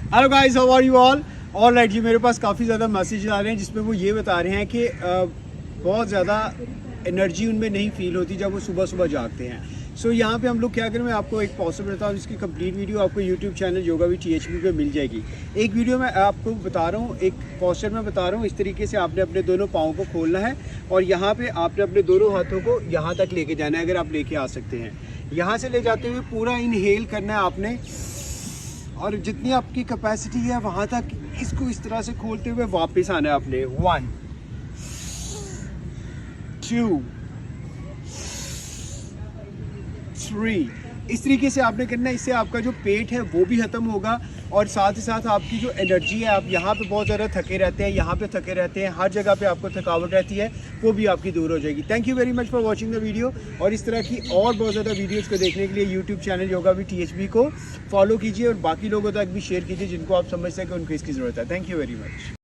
Hello guys, how are you all right ji. मेरे पास काफ़ी ज़्यादा मैसेज आ रहे हैं जिसमें वो ये बता रहे हैं कि बहुत ज़्यादा एनर्जी उनमें नहीं फील होती जब वो सुबह सुबह जागते हैं। सो यहाँ पे हम लोग क्या करें, मैं आपको एक पॉसिबल बताता हूँ, जिसकी कंप्लीट वीडियो आपको YouTube channel yoga with THB पे मिल जाएगी। एक वीडियो में आपको बता रहा हूँ, एक पोस्चर में बता रहा हूँ, इस तरीके से आपने अपने दोनों पाँव को खोलना है और यहाँ पे आपने अपने दोनों हाथों को यहाँ तक लेके जाना है, अगर आप लेके आ सकते हैं। यहाँ से ले जाते हुए पूरा इनहेल करना है आपने, और जितनी आपकी कैपेसिटी है वहाँ तक इसको इस तरह से खोलते हुए वापस आना है आपने। 1 2 3 इस तरीके से आपने करना है। इससे आपका जो पेट है वो भी ख़त्म होगा और साथ ही साथ आपकी जो एनर्जी है, आप यहाँ पे बहुत ज़्यादा थके रहते हैं, यहाँ पे थके रहते हैं, हर जगह पे आपको थकावट रहती है, वो भी आपकी दूर हो जाएगी। Thank you very much for watching the video. और इस तरह की और बहुत ज़्यादा वीडियोज़ को देखने के लिए YouTube channel yoga with THB को फॉलो कीजिए और बाकी लोगों तक भी शेयर कीजिए जिनको आप समझते हैं कि उनको इसकी ज़रूरत है। Thank you very much.